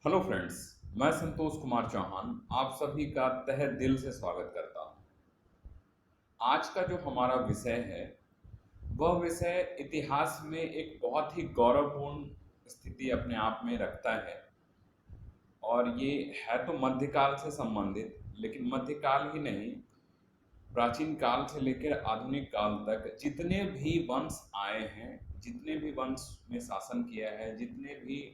Hello friends. मैं संतोष कुमार चौहान आप सभी का तहे दिल से स्वागत करता हूं। आज का जो हमारा विषय है वह विषय इतिहास में एक बहुत ही गौरवपूर्ण स्थिति अपने आप में रखता है। और ये है तो मध्यकाल से संबंधित, लेकिन मध्यकाल ही नहीं, प्राचीन काल से लेकर आधुनिक काल तक जितने भी वंश आए हैं, जितने भी वंश में शासन किया है, जितने भी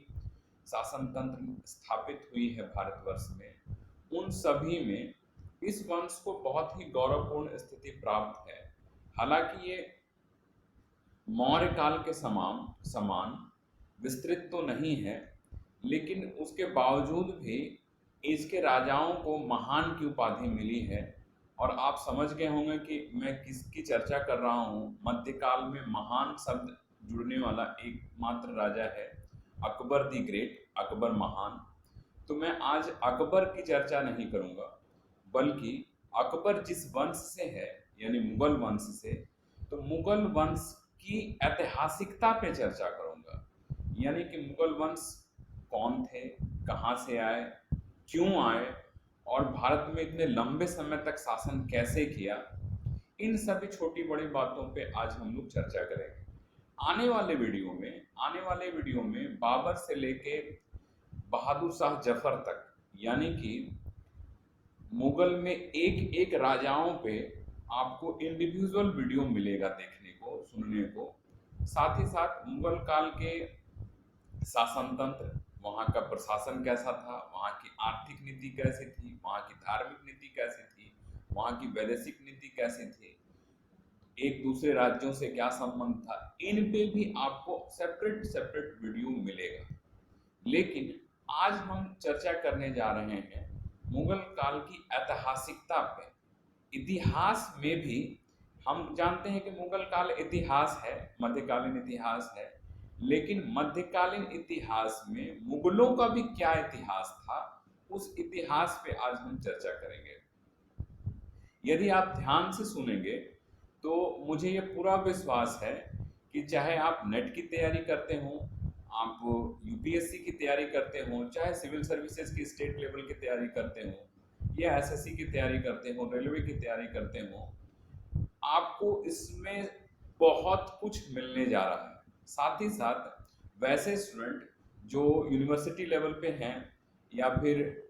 शासन तंत्र स्थापित हुई है भारतवर्ष में, उन सभी में इस वंश को बहुत ही गौरवपूर्ण स्थिति प्राप्त है। हालांकि ये मौर्य काल के समान समान विस्तृत तो नहीं है, लेकिन उसके बावजूद भी इसके राजाओं को महान की उपाधि मिली है। और आप समझ गए होंगे कि मैं किसकी चर्चा कर रहा हूँ। मध्यकाल में महान शब्द जुड़ने वाला एकमात्र राजा है अकबर दी ग्रेट, अकबर महान। तो मैं आज अकबर की चर्चा नहीं करूंगा, बल्कि अकबर जिस वंश से है, यानी मुगल वंश से, तो मुगल वंश की ऐतिहासिकता पे चर्चा करूंगा। यानी कि मुगल वंश कौन थे, कहाँ से आए, क्यों आए, और भारत में इतने लंबे समय तक शासन कैसे किया, इन सभी छोटी बड़ी बातों पे आज हम लोग चर्चा करेंगे। आने वाले वीडियो में बाबर से लेके बहादुर शाह जफर तक, यानी कि मुगल में एक एक राजाओं पे आपको इंडिविजुअल वीडियो मिलेगा देखने को, सुनने को। साथ ही साथ मुगल काल के शासन तंत्र, वहाँ का प्रशासन कैसा था, वहाँ की आर्थिक नीति कैसी थी, वहाँ की धार्मिक नीति कैसी थी, वहाँ की वैदेशिक नीति कैसी थी, एक दूसरे राज्यों से क्या संबंध था, इन पे भी आपको सेपरेट सेपरेट वीडियो मिलेगा। लेकिन आज हम चर्चा करने जा रहे हैं मुगल काल की ऐतिहासिकता पे। इतिहास में भी हम जानते हैं कि मुगल काल इतिहास है, मध्यकालीन इतिहास है, लेकिन मध्यकालीन इतिहास में मुगलों का भी क्या इतिहास था, उस इतिहास पे आज हम चर्चा करेंगे। यदि आप ध्यान से सुनेंगे तो मुझे ये पूरा विश्वास है कि चाहे आप नेट की तैयारी करते हो, आप यूपीएससी की तैयारी करते हो, चाहे सिविल सर्विसेज की स्टेट लेवल की तैयारी करते हो, या एसएससी की तैयारी करते हो, रेलवे की तैयारी करते हो, आपको इसमें बहुत कुछ मिलने जा रहा है। साथ ही साथ वैसे स्टूडेंट जो यूनिवर्सिटी लेवल पे हैं, या फिर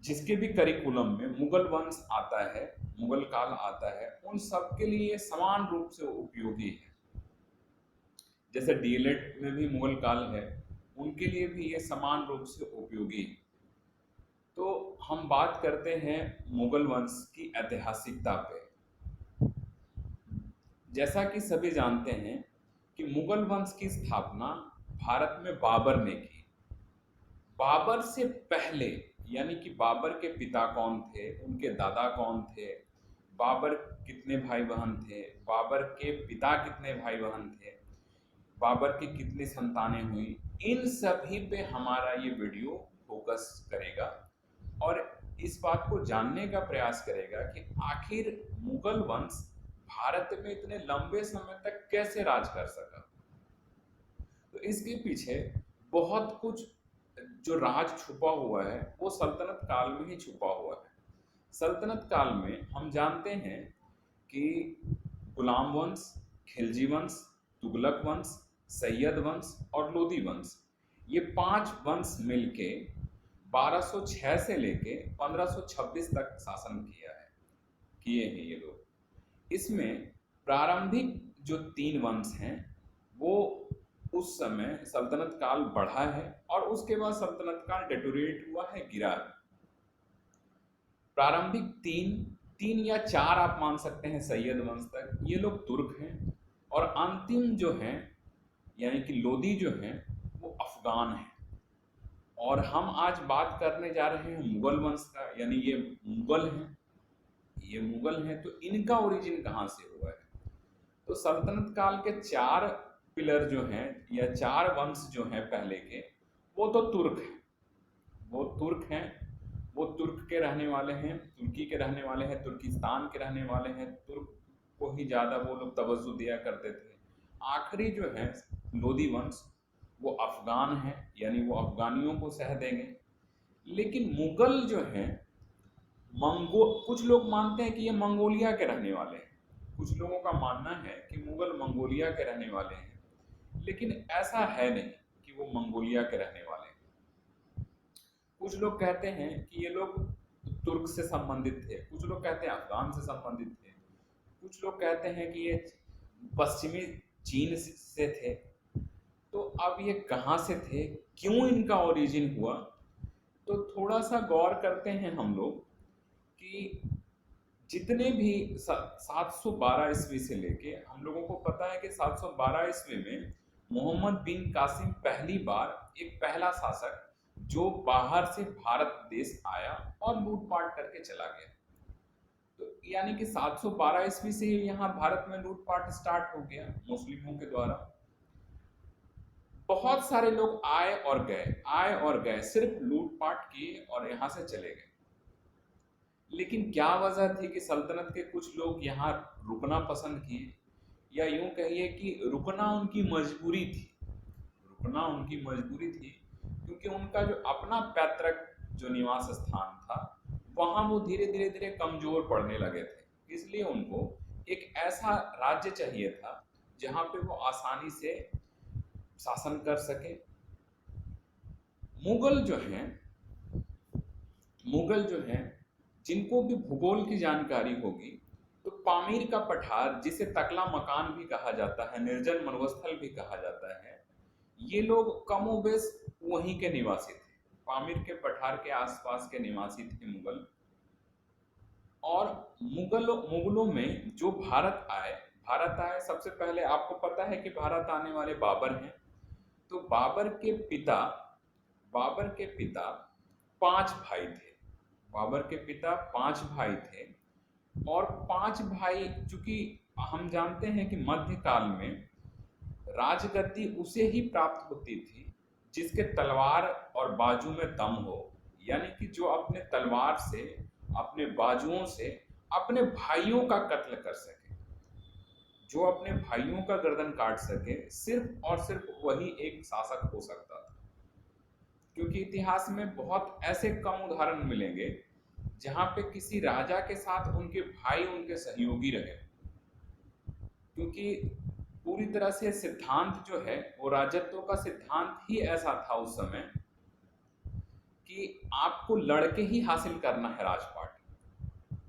जिसके भी करिकुलम में मुगल वंश आता है, मुगल काल आता है, उन सब के लिए समान रूप से उपयोगी है। जैसे डीएलएड में भी मुगल काल है, उनके लिए भी ये समान रूप से उपयोगी है। तो हम बात करते हैं मुगल वंश की ऐतिहासिकता पे। जैसा कि सभी जानते हैं कि मुगल वंश की स्थापना भारत में बाबर ने की। बाबर से पहले, यानी कि बाबर के पिता कौन थे, उनके दादा कौन थे, बाबर कितने भाई बहन थे, बाबर के पिता कितने भाई बहन थे, बाबर की कितनी संतानें हुई, इन सभी पे हमारा ये वीडियो फोकस करेगा और इस बात को जानने का प्रयास करेगा कि आखिर मुगल वंश भारत में इतने लंबे समय तक कैसे राज कर सका। तो इसके पीछे बहुत कुछ जो राज छुपा हुआ है वो सल्तनत काल में ही छुपा हुआ है। सल्तनत काल में हम जानते हैं कि गुलाम वंश, खिलजी वंश, तुगलक वंश, सैयद वंश और लोदी वंश, ये 5 वंश मिलके 1206 से लेके 1526 तक शासन किए हैं ये लोग। इसमें प्रारंभिक जो 3 वंश हैं वो उस समय सल्तनत काल बढ़ा है और उसके बाद सल्तनत काल डेटोरेट हुआ है, गिरा है। प्रारंभिक तीन या 4 आप मान सकते हैं सैयद वंश तक, ये लोग तुर्क हैं। और अंतिम जो हैं, यानी कि लोदी जो हैं, वो अफगान हैं। और हम आज बात करने जा रहे हैं मुगल वंश का, यानी ये मुगल हैं, ये मुगल हैं। तो इनका ओरिजिन कहाँ से हुआ है? तो सल्तनत काल के 4 पिलर जो हैं, या 4 वंश जो हैं पहले के, वो तो तुर्क हैं। वो तुर्क हैं, वो तुर्क के रहने वाले हैं, तुर्की के रहने वाले हैं, तुर्किस्तान के रहने वाले हैं। तुर्क को ही ज़्यादा वो लोग तवज्जो दिया करते थे। आखिरी जो है लोदी वंश, वो अफगान है, यानी वो अफगानियों को सह देंगे। लेकिन मुगल जो हैं, कुछ लोग मानते हैं कि ये मंगोलिया के रहने वाले हैं, कुछ लोगों का मानना है कि मुगल मंगोलिया के रहने वाले हैं, लेकिन ऐसा है नहीं कि वो मंगोलिया के रहने वाले हैं। कुछ लोग कहते हैं कि ये लोग तुर्क से संबंधित थे, कुछ लोग कहते हैं अफगान से संबंधित थे, कुछ लोग कहते हैं कि ये पश्चिमी चीन से थे। तो अब ये कहाँ से थे, क्यों इनका ओरिजिन हुआ, तो थोड़ा सा गौर करते हैं हम लोग कि जितने भी 712 ईस्वी से लेके, हम लोगों को पता है कि 712 ईस्वी में मोहम्मद बिन कासिम पहली बार एक पहला शासक जो बाहर से भारत देश आया और लूटपाट करके चला गया। तो यानी कि 712 ईस्वी से ही यहाँ भारत में लूटपाट स्टार्ट हो गया मुस्लिमों के द्वारा। बहुत सारे लोग आए और गए, आए और गए, सिर्फ लूटपाट किए और यहाँ से चले गए। लेकिन क्या वजह थी कि सल्तनत के कुछ लोग यहाँ रुकना पसंद किए, या यूं कहिए कि रुकना उनकी मजबूरी थी, रुकना उनकी मजबूरी थी, क्योंकि उनका जो अपना पैतृक जो निवास स्थान था वहां वो धीरे धीरे धीरे कमजोर पड़ने लगे थे। इसलिए उनको एक ऐसा राज्य चाहिए था जहां पे वो आसानी से शासन कर सके। मुगल जो हैं, मुगल जो हैं, जिनको भी भूगोल की जानकारी होगी, तो पामीर का पठार, जिसे तकला मकान भी कहा जाता है, निर्जन मनोस्थल भी कहा जाता है, ये लोग कमोबेश वहीं के निवासी थे, पामीर के पठार के आसपास के निवासी थे मुगल। और मुगलों में जो भारत आए, सबसे पहले आपको पता है कि भारत आने वाले बाबर हैं। तो बाबर के पिता 5 भाई थे, बाबर के पिता 5 भाई थे। और 5 भाई, चूंकि हम जानते हैं कि मध्यकाल में राजगद्दी उसे ही प्राप्त होती थी जिसके तलवार और बाजू में दम हो, यानी कि जो अपने तलवार से, अपने बाजुओं से अपने भाइयों का कत्ल कर सके, जो अपने भाइयों का गर्दन काट सके, सिर्फ और सिर्फ वही एक शासक हो सकता था। क्योंकि इतिहास में बहुत ऐसे कम उदाहरण मिलेंगे जहां पे किसी राजा के साथ उनके भाई उनके सहयोगी रहे, क्योंकि पूरी तरह से सिद्धांत जो है वो राजत्व का सिद्धांत ही ऐसा था उस समय कि आपको लड़के ही हासिल करना है राजपाट,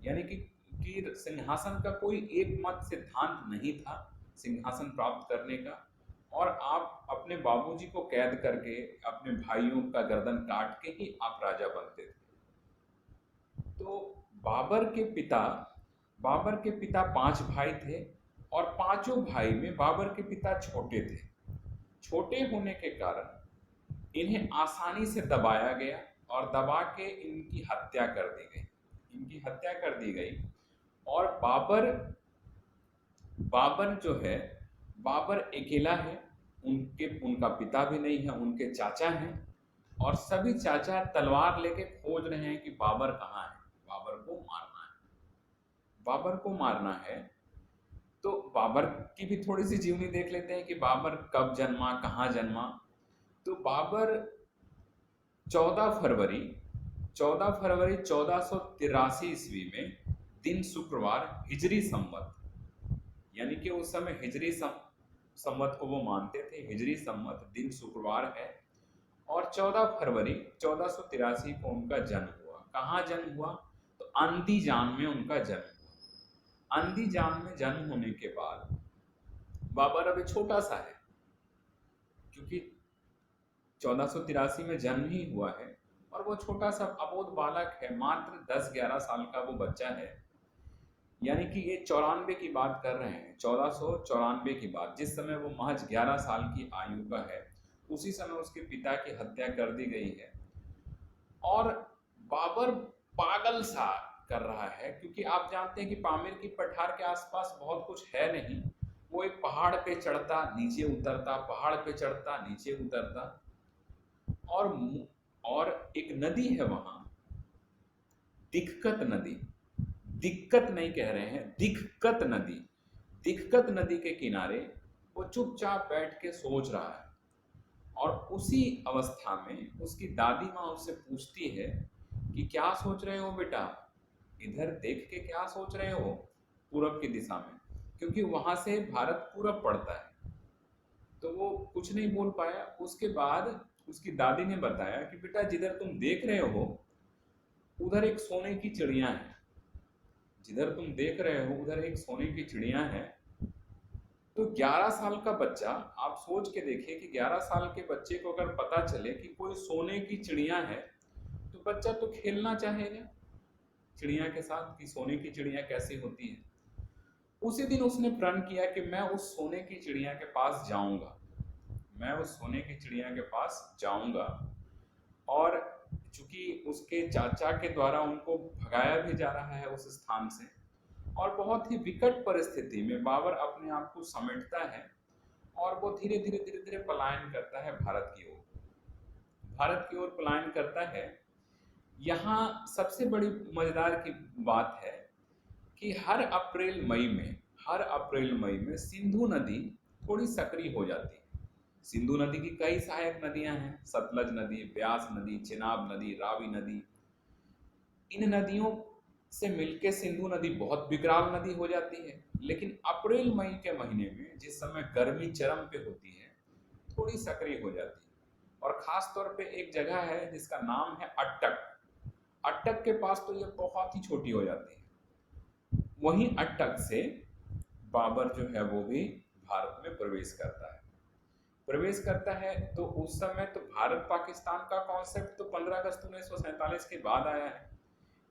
यानी कि सिंहासन का कोई एक मत सिद्धांत नहीं था सिंहासन प्राप्त करने का। और आप अपने बाबूजी को कैद करके अपने भाइयों का गर्दन काट के ही आप राजा बनते थे। तो बाबर के पिता 5 भाई थे, और पांचों भाई में बाबर के पिता छोटे थे। छोटे होने के कारण इन्हें आसानी से दबाया गया और दबा के इनकी हत्या कर दी गई, इनकी हत्या कर दी गई। और बाबर जो है, बाबर अकेला है, उनका पिता भी नहीं है, उनके चाचा हैं, और सभी चाचा तलवार लेके खोज रहे हैं कि बाबर कहाँ है, बाबर को मारना है, बाबर को मारना है। तो बाबर की भी थोड़ी सी जीवनी देख लेते हैं कि बाबर कब जन्मा, कहाँ जन्मा। तो बाबर 14 फरवरी 1483 ईस्वी में दिन शुक्रवार, हिजरी संवत, यानी कि उस समय हिजरी संवत को वो मानते थे, हिजरी संवत दिन शुक्रवार है। और 14 फरवरी 1483 को उनका जन्म हुआ। कहाँ जन्म हुआ, तो अंदीजान में उनका जन्म हुआ। अंदीजान में जन्म होने के बाद बाबर अभी छोटा सा है, क्योंकि 1483 में जन्म ही हुआ है, और वो छोटा सा अबोध बालक है, मात्र 10-11 साल का वो बच्चा है। यानी कि ये 94 की बात कर रहे हैं, 1494 की बात, जिस समय वो महज 11 साल की आयु का है, उसी समय उसके पिता की हत्या कर दी गई है। और बाबर पागल सा कर रहा है, क्योंकि आप जानते हैं कि पामीर की पठार के आसपास बहुत कुछ है नहीं। वो एक पहाड़ पे चढ़ता नीचे उतरता, पहाड़ पे चढ़ता नीचे उतरता। और एक नदी है वहां, दिक्कत नदी, दिक्कत नहीं कह रहे हैं, दिक्कत नदी, दिक्कत नदी के किनारे वो चुपचाप बैठ के सोच रहा है। और उसी अवस्था में उसकी दादी माँ उससे पूछती है कि क्या सोच रहे हो बेटा, इधर देख के क्या सोच रहे हो, पूरब की दिशा में, क्योंकि वहां से भारत पूरब पड़ता है। तो वो कुछ नहीं बोल पाया। उसके बाद उसकी दादी ने बताया कि बेटा जिधर तुम देख रहे हो उधर एक सोने की चिड़िया है, जिधर तुम देख रहे हो उधर एक सोने की चिड़िया है। तो 11 साल का बच्चा, आप सोच के देखिए कि 11 साल के बच्चे को अगर पता चले कि कोई सोने की चिड़िया है तो बच्चा तो खेलना चाहेगा चिड़िया के साथ, कि सोने की चिड़िया कैसी होती है। उसी दिन उसने प्रण किया कि मैं उस सोने की चिड़िया के पास जाऊंगा, मैं उस सोने की चिड़िया के पास जाऊंगा। और चूंकि उसके चाचा के द्वारा उनको भगाया भी जा रहा है उस स्थान से, और बहुत ही विकट परिस्थिति में बाबर अपने आप को समेटता है और वो धीरे धीरे पलायन करता है भारत की ओर, भारत की ओर पलायन करता है। यहाँ सबसे बड़ी मजेदार की बात है कि हर अप्रैल मई में सिंधु नदी थोड़ी सक्रिय हो जाती है। सिंधु नदी की कई सहायक नदियां हैं, सतलज नदी, ब्यास नदी, चेनाब नदी, रावी नदी। इन नदियों से मिलके सिंधु नदी बहुत विकराल नदी हो जाती है। लेकिन अप्रैल मई के महीने में जिस समय गर्मी चरम पे होती है, थोड़ी सक्रिय हो जाती है। और खास तौर पे एक जगह है जिसका नाम है अट्टक। अट्टक के पास तो ये बहुत ही छोटी हो जाती है। वहीं अट्टक से बाबर जो है वो भी भारत में प्रवेश करता है। तो उस समय तो भारत पाकिस्तान का कॉन्सेप्ट तो 15 अगस्त 1947 के बाद आया है।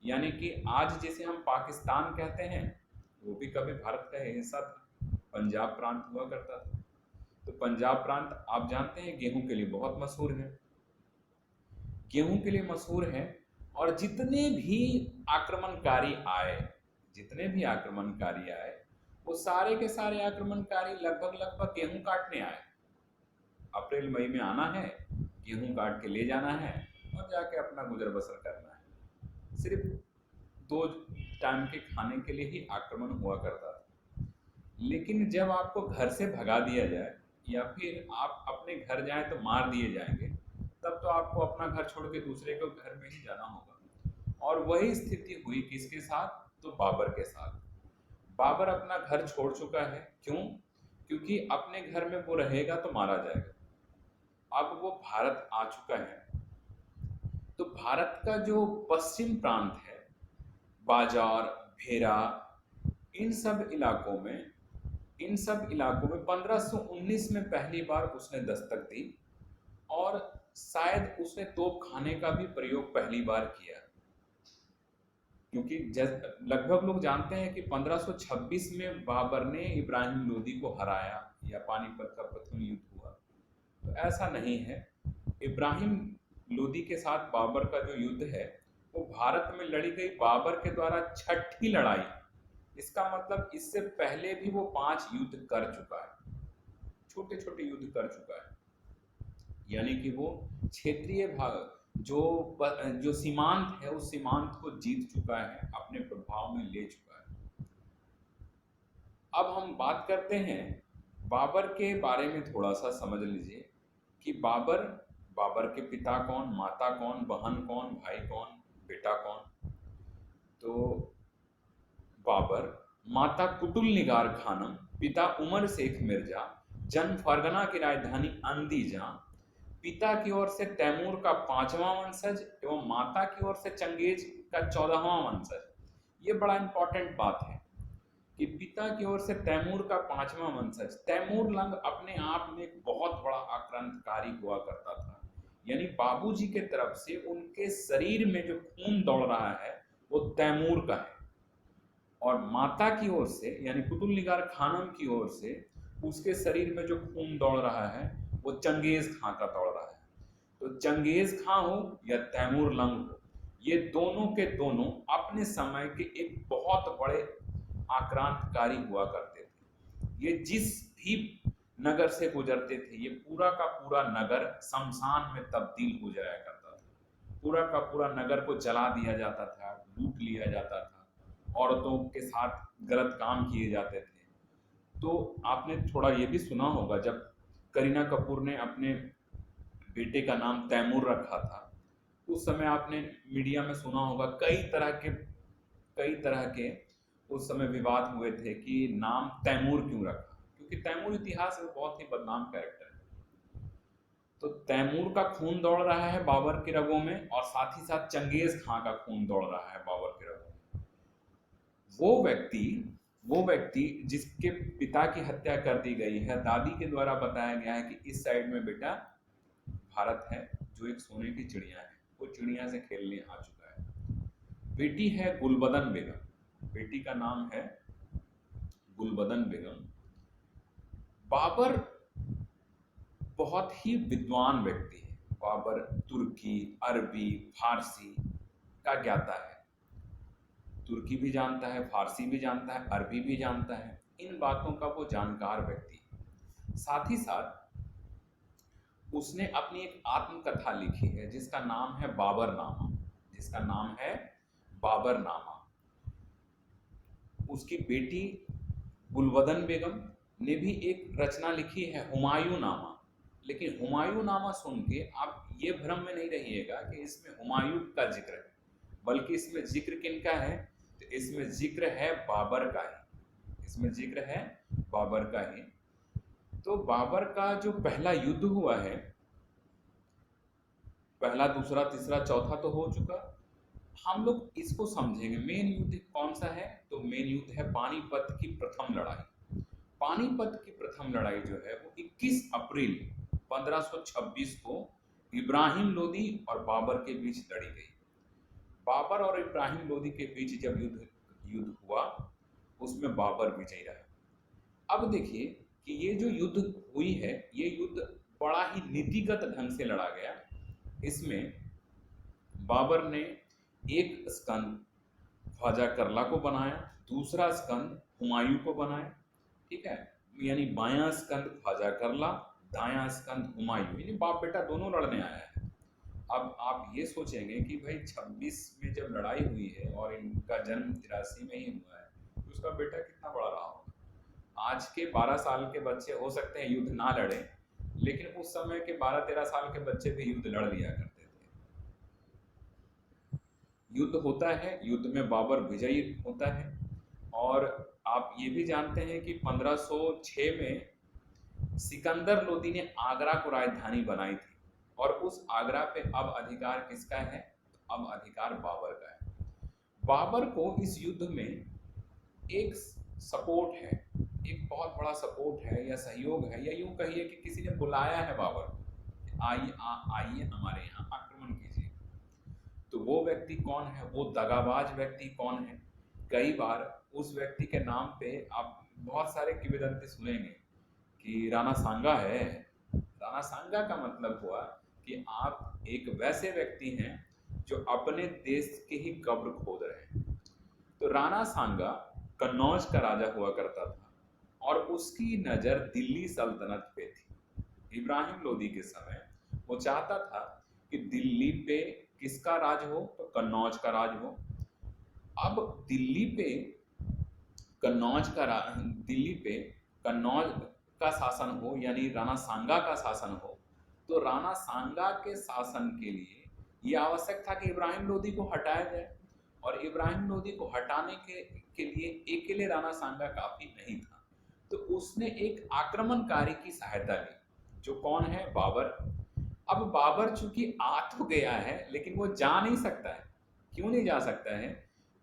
यानी कि आज जिसे हम पाकिस्तान कहते हैं वो भी कभी भारत का हिस्सा था, पंजाब प्रांत हुआ करता था। तो पंजाब प्रांत आप जानते हैं गेहूं के लिए बहुत मशहूर है, गेहूं के लिए मशहूर है। और जितने भी आक्रमणकारी आए वो सारे के सारे आक्रमणकारी लगभग गेहूं काटने आए। अप्रैल मई में आना है, गेहूं काट के ले जाना है और जाके अपना गुजर बसर करना है। सिर्फ 2 टाइम के खाने के लिए ही आक्रमण हुआ करता था। लेकिन जब आपको घर से भगा दिया जाए या फिर आप अपने घर जाएं तो मार दिए जाएंगे, तब तो आपको अपना घर छोड़ के दूसरे के घर में ही जाना होगा। और वही स्थिति हुई किसके साथ, तो बाबर के साथ। बाबर अपना घर छोड़ चुका है, क्यों? क्योंकि अपने घर में वो रहेगा तो मारा जाएगा। अब वो भारत आ चुका है। तो भारत का जो पश्चिम प्रांत है, बाजार, भेरा, इन सब इलाकों में 1519 में पहली बार उसने दस्तक दी। और शायद उसने तोप खाने का भी प्रयोग पहली बार किया, क्योंकि लगभग लोग जानते हैं कि 1526 में बाबर ने इब्राहिम लोदी को हराया या पानीपत का प्रथम युद्ध हुआ। तो ऐसा नहीं है। इब्राहिम लोदी के साथ बाबर का जो युद्ध है वो भारत में लड़ी गई बाबर के द्वारा छठी लड़ाई। इसका मतलब इससे पहले भी वो 5 युद्ध कर चुका है, छोटे छोटे युद्ध कर चुका है। यानी कि वो क्षेत्रीय भाग जो सीमांत है उस सीमांत को जीत चुका है, अपने प्रभाव में ले चुका है। अब हम बात करते हैं बाबर के बारे में, थोड़ा सा समझ लीजिए कि बाबर के पिता कौन, माता कौन, बहन कौन, भाई कौन, बेटा कौन। तो बाबर, माता कुतुल निगार खानम, पिता उमर शेख मिर्जा, जन्म फरगना की राजधानी अंदीजा, पिता की ओर से तैमूर का 5वां वंशज एवं माता की ओर से चंगेज का 14वां वंशज। ये बड़ा इंपॉर्टेंट बात है कि पिता की ओर से तैमूर का 5वां वंशज। तैमूर लंग अपने आप में एक बहुत बड़ा आक्रांतकारी हुआ करता था। यानी बाबूजी के तरफ से उनके शरीर में जो खून दौड़ रहा है वो तैमूर का है, और माता की ओर से यानी कुतुल निगार खानम की ओर से उसके शरीर में जो खून दौड़ रहा है वो चंगेज खां का दौड़ रहा है। तो चंगेज खां हो या तैमूर लंग हो, ये दोनों के दोनों अपने समय के एक बहुत बड़े आक्रांतकारी हुआ करते थे। ये जिस भी नगर से गुजरते थे ये पूरा का पूरा नगर शमशान में तब्दील हो जाया करता था। पूरा का पूरा नगर को जला दिया जाता था, लूट लिया जाता था, औरतों के साथ गलत काम किए जाते थे। तो आपने थोड़ा ये भी सुना होगा जब करीना कपूर ने अपने बेटे का नाम तैमूर रखा था। उस समय आपने मीडिया में सुना होगा, कई तरह के उस समय विवाद हुए थे कि नाम तैमूर क्यों रखा, क्योंकि तैमूर इतिहास में बहुत ही बदनाम कैरेक्टर है। तो तैमूर का खून दौड़ रहा है बाबर की रगों में, और साथ ही साथ चंगेज खां का खून दौड़ रहा है बाबर की रगों में। वो व्यक्ति जिसके पिता की हत्या कर दी गई है, दादी के द्वारा बताया गया है कि इस साइड में बेटा भारत है जो एक सोने की चिड़िया है, वो चिड़िया से खेलने आ चुका है। बेटी है गुलबदन बेगम, बेटी का नाम है गुलबदन बेगम। बाबर बहुत ही विद्वान व्यक्ति है। बाबर तुर्की, अरबी, फारसी का ज्ञाता है। तुर्की भी जानता है, फारसी भी जानता है, अरबी भी जानता है। इन बातों का वो जानकार व्यक्ति है। साथ ही साथ उसने अपनी एक आत्मकथा लिखी है जिसका नाम है बाबरनामा, जिसका नाम है बाबरनामा। उसकी बेटी गुलबदन बेगम ने भी एक रचना लिखी है हुमायूं नामा। लेकिन हुमायूं नामा सुन के आप ये भ्रम में नहीं रहिएगा कि इसमें हुमायूं का जिक्र है, बल्कि इसमें जिक्र किनका है? तो इसमें जिक्र है बाबर का ही, इसमें जिक्र है बाबर का ही। तो बाबर का जो पहला युद्ध हुआ है, पहला, दूसरा, तीसरा, चौथा तो हो चुका। हम लोग इसको समझेंगे मेन युद्ध कौन सा है, तो मेन युद्ध है पानीपत की प्रथम लड़ाई। पानीपत की प्रथम लड़ाई जो है वो 21 अप्रैल 1526 को इब्राहिम लोदी और बाबर के बीच लड़ी गई। बाबर और इब्राहिम लोदी के बीच जब युद्ध हुआ, उसमें बाबर विजयी रहा। अब देखिए कि ये जो युद्ध हुई है, ये युद्ध बड़ा ही नीतिगत ढंग से लड़ा गया। इसमें बाबर ने एक स्कंद ख्वाजा करला को बनाया, दूसरा स्कंद हुमायूं को बनाया, ठीक है। यानी बायां स्कंद ख्वाजा करला, दायां स्कंद हुमायूं, यानी बाप बेटा दोनों लड़ने आया है। अब आप ये सोचेंगे कि भाई 26 में जब लड़ाई हुई है और इनका जन्म 83 में ही हुआ है, तो उसका बेटा कितना बड़ा रहा होगा। आज के 12 साल के बच्चे हो सकते हैं युद्ध ना लड़े, लेकिन उस समय के 12-13 साल के बच्चे भी युद्ध लड़ लिया करते थे। युद्ध होता है, युद्ध में बाबर विजयी होता है। और आप ये भी जानते हैं कि 1506 में सिकंदर लोदी ने आगरा को राजधानी बनाई थी, और उस आगरा पे अब अधिकार किसका है? अब अधिकार बाबर का है। बाबर को इस युद्ध में एक सपोर्ट है, एक बहुत बड़ा सपोर्ट है या सहयोग है, या यूं कहिए कि किसी ने बुलाया है बाबर को, आइए हमारे यहाँ आक्रमण कीजिए। तो वो व्यक्ति कौन है? वो दगाबाज व्यक्ति कौन है? कई बार उस व्यक्ति के नाम पे आप बहुत सारे किंवदंती सुनेंगे कि राणा सांगा है। राणा सांगा का मतलब हुआ कि आप एक वैसे व्यक्ति हैं जो अपने देश की ही कब्र खोद रहे हैं। तो राणा सांगा कन्नौज का राजा हुआ करता था, और उसकी नज़र दिल्ली सल्तनत पे थी। इब्राहिम लोदी के समय वो चाहता था कि दिल्ली पे किसका राज हो? तो कन्नौज का राज हो। अब दिल्ली पे कन्नौज का शासन हो, यानी राणा सांगा का शासन हो। तो राणा सांगा के शासन के लिए ये आवश्यक था कि इब्राहिम लोदी को हटाया जाए, और इब्राहिम लोदी को हटाने के लिए अकेले राणा सांगा काफी नहीं था। तो उसने एक आक्रमणकारी की सहायता ली, जो कौन है? बाबर। अब बाबर चूंकि आ तो गया है, लेकिन वो जा नहीं सकता है। क्यों नहीं जा सकता है?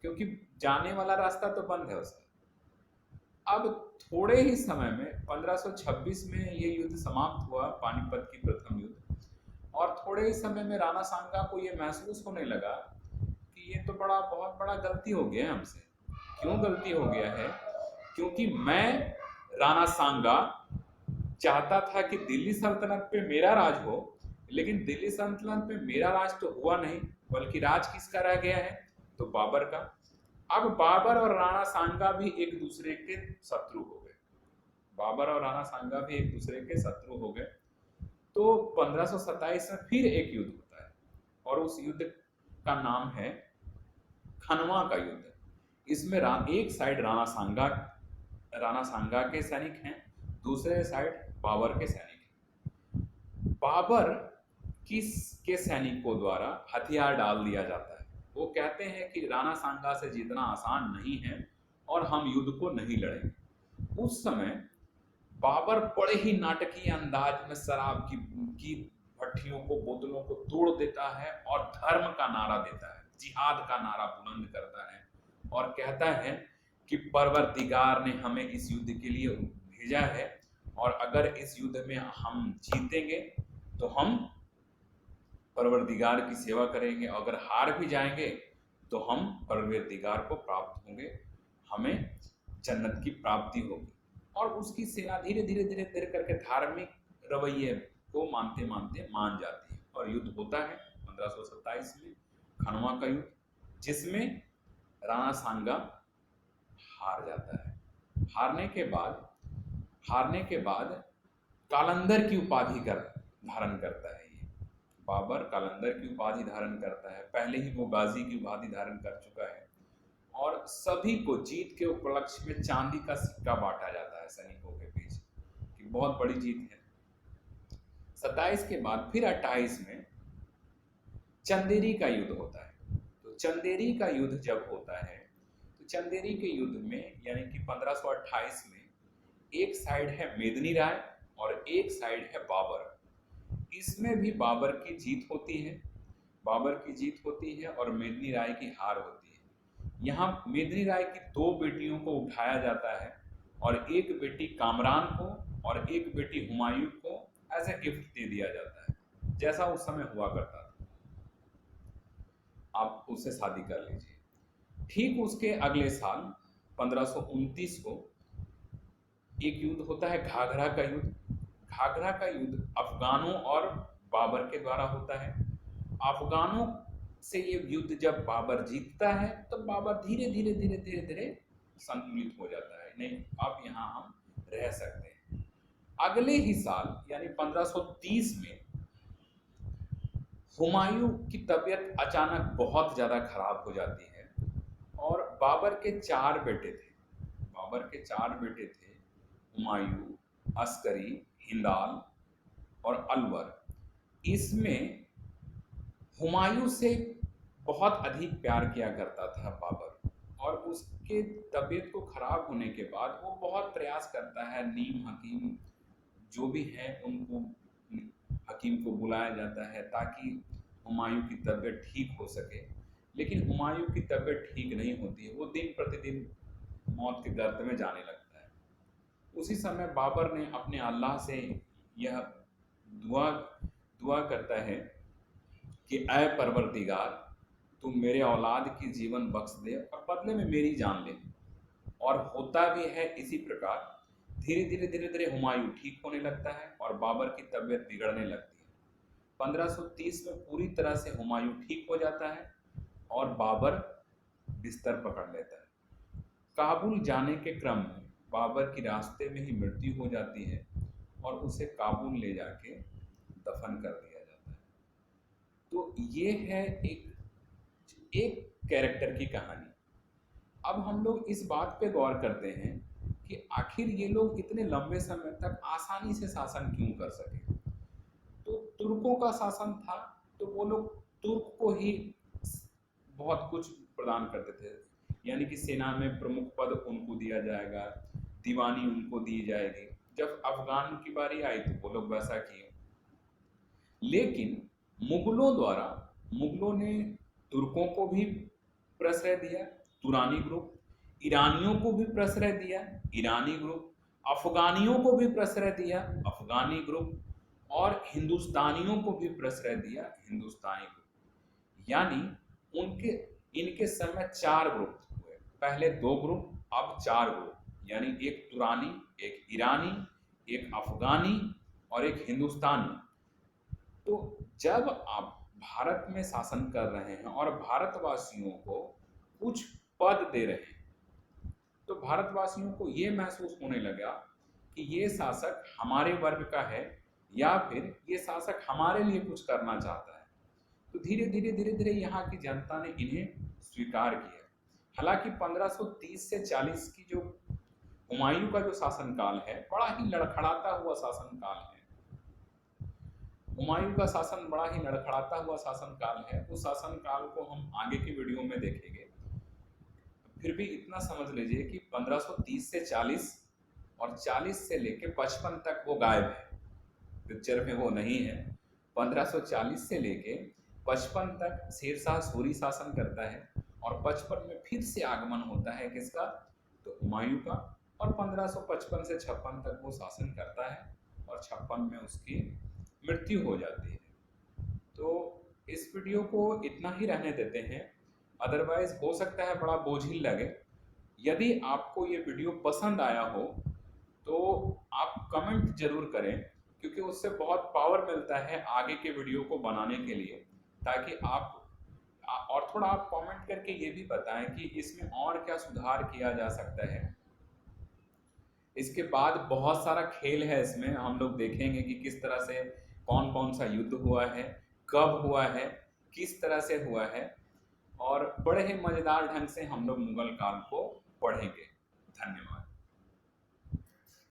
क्योंकि जाने वाला रास्ता तो बंद है उसका। अब थोड़े ही समय में 1526 में ये युद्ध समाप्त हुआ, पानीपत की प्रथम युद्ध। और थोड़े ही समय में राणा सांगा को ये महसूस होने लगा कि ये तो बहुत बड़ा गलती हो गया है हमसे। क्यों गलती हो गया है? क्योंकि मैं राणा सांगा चाहता था कि दिल्ली सल्तनत पे मेरा राज हो, लेकिन दिल्ली सल्तनत पे मेरा राज तो हुआ नहीं, बल्कि राज किसका रह गया है? तो बाबर का। अब बाबर और राणा सांगा भी एक दूसरे के शत्रु हो गए। बाबर और राणा सांगा भी एक दूसरे के शत्रु हो गए। तो 1527 में फिर एक युद्ध होता है, और उस युद्ध का नाम है खनवा का युद्ध। इसमें एक साइड राणा सांगा के सैनिक हैं, दूसरे साइड बाबर के सैनिक हैं। बाबर किसके सैनिकों द्वारा हथियार डाल दिया जाता है। वो कहते हैं कि राणा सांगा से जीतना आसान नहीं है और हम युद्ध को नहीं लड़ेंगे। उस समय बाबर बड़े ही नाटकीय अंदाज में शराब की भट्टियों को, बोतलों को तोड़ देता है और धर्म का नारा देता है, जिहाद का नारा बुलंद करता है और कहता है कि परवरदिगार ने हमें इस युद्ध के लिए भेजा है और अगर इस युद्ध में हम जीतेंगे तो हम परवरदिगार की सेवा करेंगे, अगर हार भी जाएंगे तो हम परवरदिगार को प्राप्त होंगे, हमें जन्नत की प्राप्ति होगी। और उसकी सेना धीरे धीरे धीरे धीरे करके धार्मिक रवैये को मानते मानते मान जाती है और युद्ध होता है 1527 में, खनवा का युद्ध, जिसमें राणा सांगा हार जाता है। हारने के बाद कालंदर की उपाधि धारण करता है। ये बाबर कालंदर की उपाधि धारण करता है, पहले ही वो गाजी की उपाधि धारण कर चुका है और सभी को जीत के उपलक्ष्य में चांदी का सिक्का बांटा जाता है सैनिकों के बीच कि बहुत बड़ी जीत है। 27 के बाद फिर 28 में चंदेरी का युद्ध होता है। तो चंदेरी का युद्ध जब होता है तो चंदेरी के युद्ध में यानी कि 1528 में एक साइड है मेदिनी राय और एक साइड है बाबर। इसमें भी बाबर की जीत होती है और मेदिनी राय की हार होती है। यहाँ मेदिनी राय की दो बेटियों को उठाया जाता है और एक बेटी कामरान को और एक बेटी हुमायूं को एज ए गिफ्ट दे दिया जाता है, जैसा उस समय हुआ करता था, आप उससे शादी कर लीजिए। ठीक उसके अगले साल 1529 को एक युद्ध होता है, घाघरा का युद्ध। घाघरा का युद्ध अफगानों और बाबर के द्वारा होता है। अफगानों से ये युद्ध जब बाबर जीतता है तो बाबर धीरे धीरे धीरे धीरे धीरे संतुलित हो जाता है, नहीं अब यहाँ हम रह सकते हैं। अगले ही साल यानी 1530 में हुमायूं की तबीयत अचानक बहुत ज्यादा खराब हो जाती है और बाबर के चार बेटे थे, हुमायूं, अस्करी, हिंदाल और अलवर। इसमें हुमायूं से बहुत अधिक प्यार किया करता था बाबर और उसके तबीयत को खराब होने के बाद वो बहुत प्रयास करता है, नीम हकीम जो भी है उनको हकीम को बुलाया जाता है ताकि हुमायूं की तबीयत ठीक हो सके, लेकिन हुमायूं की तबीयत ठीक नहीं होती है, वो दिन प्रतिदिन मौत के गर्त में जाने लगता है। उसी समय बाबर ने अपने अल्लाह से यह दुआ करता है कि ऐ परवरदिगार तुम मेरे औलाद की जीवन बख्श दे और बदले में मेरी जान ले। और होता भी है इसी प्रकार। धीरे धीरे धीरे धीरे हुमायूं ठीक होने लगता है और बाबर की तबीयत बिगड़ने लगती है। 1530 में पूरी तरह से हुमायूं ठीक हो जाता है और बाबर बिस्तर पकड़ लेता है। काबुल जाने के क्रम में बाबर की रास्ते में ही मृत्यु हो जाती है और उसे काबुल ले जाके दफन कर दिया जाता है। तो ये है एक कैरेक्टर की कहानी। अब हम लोग इस बात पे गौर करते हैं कि आखिर ये लोग इतने लंबे समय तक आसानी से शासन क्यों कर सके। तो तुर्कों का शासन था तो वो लोग तुर्क को ही बहुत कुछ प्रदान करते थे, यानी कि सेना में प्रमुख पद उनको दिया जाएगा, दीवानी उनको दी जाएगी। जब अफगान की बारी आई तो वो लोग वैसा किए। लेकिन मुगलों ने तुर्कों को भी प्रश्रय दिया, तुरानी ग्रुप, ईरानियों को भी प्रश्रय दिया, ईरानी ग्रुप, अफगानियों को भी प्रश्रय दिया, अफगानी ग्रुप, और हिंदुस्तानियों को भी प्रश्रय दिया, हिंदुस्तानी ग्रुप। यानी इनके समय 4 ग्रुप हुए, पहले 2 ग्रुप, अब 4 ग्रुप, यानी एक तुरानी, एक ईरानी, एक अफगानी और एक हिंदुस्तानी। तो जब आप भारत में शासन कर रहे हैं और भारतवासियों को कुछ पद दे रहे हैं तो भारतवासियों को ये महसूस होने लगा कि ये शासक हमारे वर्ग का है या फिर ये शासक हमारे लिए कुछ करना चाहता है। तो धीरे धीरे धीरे धीरे यहाँ की जनता ने इन्हें स्वीकार किया। हालांकि 1530 से 40 की जो हुमायूं का जो शासनकाल है बड़ा ही लड़खड़ाता हुआ शासनकाल है। हुमायूं का शासन बड़ा ही लड़खड़ाता हुआ शासन काल है। उस शासन काल को हम आगे की वीडियो में देखेंगे। फिर भी इतना समझ लीजिए कि 1530 से 40 और 40 से लेके 55 तक वो गायब है, पिक्चर में वो नहीं है। 1540 से लेके 55 तक शेरशाह सूरी शासन करता है और 55 में फिर से आगमन होता है किसका, तो हुमायूं का। और 1555 से 56 तक वो शासन करता है और 56 में उसकी मृत्यु हो जाती है। तो इस वीडियो को इतना ही रहने देते हैं, अदरवाइज हो सकता है बड़ा बोझिल लगे। यदि आपको ये वीडियो पसंद आया हो तो आप कमेंट जरूर करें, क्योंकि उससे बहुत पावर मिलता है आगे के वीडियो को बनाने के लिए। ताकि आप और थोड़ा आप कमेंट करके ये भी बताएं कि इसमें और क्या सुधार किया जा सकता है। इसके बाद बहुत सारा खेल है, इसमें हम लोग देखेंगे कि किस तरह से कौन कौन सा युद्ध हुआ है, कब हुआ है, किस तरह से हुआ है, और बड़े ही मजेदार ढंग से हम लोग मुगल काल को पढ़ेंगे।